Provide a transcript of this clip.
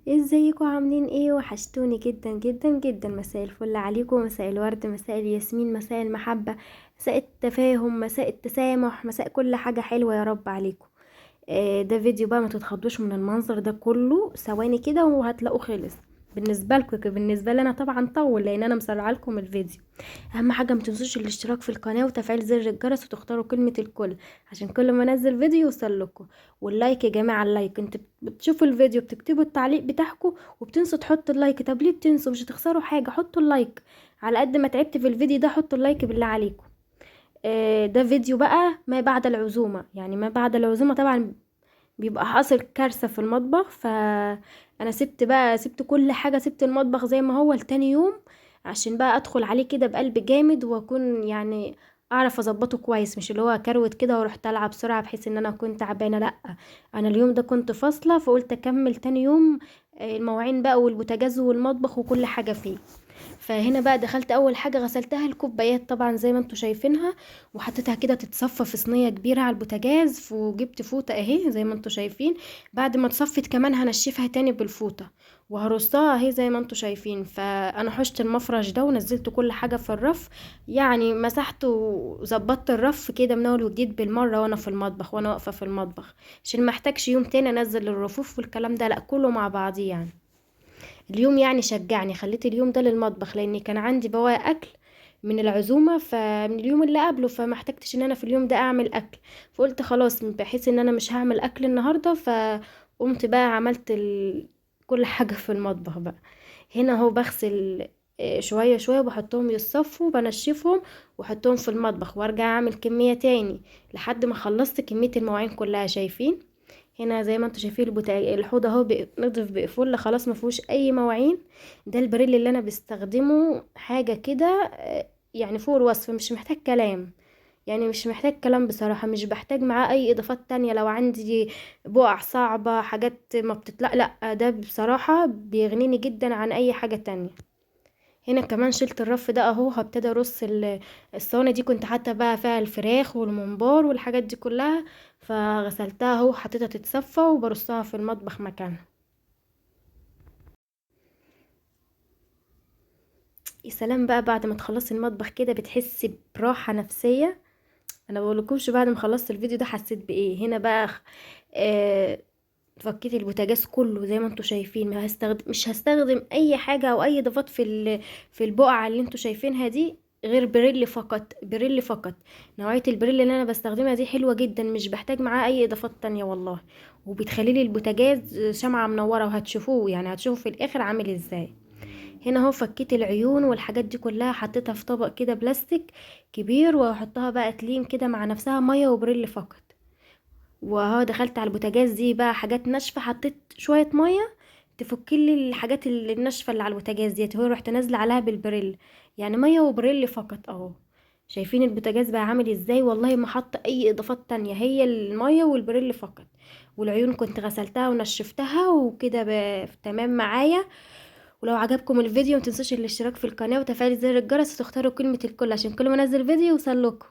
ازيكم عاملين ايه؟ وحشتوني جدا جدا جدا. مساء الفل عليكم، مساء الورد، مساء الياسمين، مساء المحبة، مساء التفاهم، مساء التسامح، مساء كل حاجة حلوة يا رب عليكم. ده فيديو بقى، ما تتخضوش من المنظر ده كله، ثواني كده وهتلاقوه خلص. بالنسبه لكم بالنسبه لي انا طبعا طول، لان انا مسرعه لكم الفيديو. اهم حاجه ما تنسوش الاشتراك في القناه وتفعيل زر الجرس وتختاروا كلمه الكل، عشان كل ما انزل فيديو يوصل لكم. واللايك يا جماعه، اللايك، انت بتشوفوا الفيديو بتكتبوا التعليق بتاعكم وبتنسوا تحطوا اللايك. طب ليه بتنسوا؟ مش هتخسروا حاجه، حطوا اللايك. على قد ما تعبت في الفيديو ده حطوا اللايك بالله عليكم. ده فيديو بقى ما بعد العزومه، يعني ما بعد العزومه طبعا بيبقى حاصل كارثة في المطبخ. فانا سبت كل حاجة، سبت المطبخ زي ما هو لتاني يوم، عشان بقى ادخل عليه كده بقلب جامد، واكون يعني اعرف اظبطه كويس، مش اللي هو كروت كده ورحت العب بسرعة بحيث ان انا كنت تعبانة. لا، انا اليوم ده كنت فاصلة، فقلت اكمل تاني يوم. المواعين بقى والبوتاجاز والمطبخ وكل حاجة فيه. فهنا بقى دخلت اول حاجه غسلتها الكوبايات طبعا زي ما انتوا شايفينها، وحطيتها كده تتصفى في صينيه كبيره على البوتاجاز، وجبت فوطه اهي زي ما انتوا شايفين. بعد ما اتصفت كمان هنشفها تاني بالفوطه، وهرصها اهي زي ما انتوا شايفين. فانا حشت المفرش ده ونزلت كل حاجه في الرف، يعني مسحت وظبطت الرف كده من اول وجديد بالمره، وانا في المطبخ وانا واقفه في المطبخ، عشان ما احتاجش يوم تاني انزل الرفوف والكلام ده، لا كله مع بعضيه يعني. اليوم يعني شجعني، خليت اليوم ده للمطبخ، لاني كان عندي بواقي اكل من العزومه، فمن اليوم اللي قبله، فما احتجتش ان انا في اليوم ده اعمل اكل. فقلت خلاص بحيث ان انا مش هعمل اكل النهارده، فقمت بقى عملت كل حاجه في المطبخ بقى. هنا اهو بغسل شويه شويه، وبحطهم يصفوا، بنشفهم واحطهم في المطبخ، وارجع اعمل كميه تاني لحد ما خلصت كميه المواعين كلها. شايفين هنا زي ما انتوا شايفين الحوض اهو نضف بقفل، خلاص ما فيهوش اي مواعين. ده البريل اللي انا بستخدمه، حاجه كده يعني فوق الوصف، مش محتاج كلام. يعني مش محتاج كلام بصراحة، مش بحتاج معاه اي اضافات تانية. لو عندي بقع صعبة، حاجات ما بتطلع، لا ده بصراحة بيغنيني جدا عن اي حاجة تانية. هنا كمان شلت الرف ده اهو، هبتدي ارص الصواني دي، كنت حاطه بقى فيها الفراخ والممبار والحاجات دي كلها، فغسلتها اهو، حطيتها تتصفى وبرصها في المطبخ مكانها. يا سلام بقى بعد ما تخلصي المطبخ كده بتحسي براحه نفسيه. انا بقولكمش بعد ما خلصت الفيديو ده حسيت بايه. هنا بقى آه فكيت البوتاجاز كله زي ما انتوا شايفين، مش هستخدم اي حاجه او اي اضافات في البقعه اللي انتوا شايفينها دي، غير بريل فقط، بريل فقط. نوعيه البريل اللي انا بستخدمها دي حلوه جدا، مش بحتاج معاها اي اضافات تانية والله. وبتخلي لي البوتاجاز شمعة منورة، وهتشوفوه يعني هتشوفوا في الاخر عامل ازاي. هنا اهو فكيت العيون والحاجات دي كلها، حطيتها في طبق كده بلاستيك كبير، وهحطها بقى تلين كده مع نفسها، مية وبريل فقط. وهو دخلت على البوتاجاز دي بقى حاجات ناشفه، حطيت شويه ميه تفكلي الحاجات الناشفه اللي على البوتاجاز ديت، هو رحت نازله عليها بالبريل، يعني ميه وبريل فقط اهو. شايفين البوتاجاز بقى عامل ازاي؟ والله ما حط اي اضافات تانية، هي الميه والبريل فقط. والعيون كنت غسلتها ونشفتها وكده تمام معايا. ولو عجبكم الفيديو متنسوش الاشتراك في القناه وتفعيل زر الجرس، وتختاروا كلمه الكل عشان كل ما انزل فيديو يوصل لكم.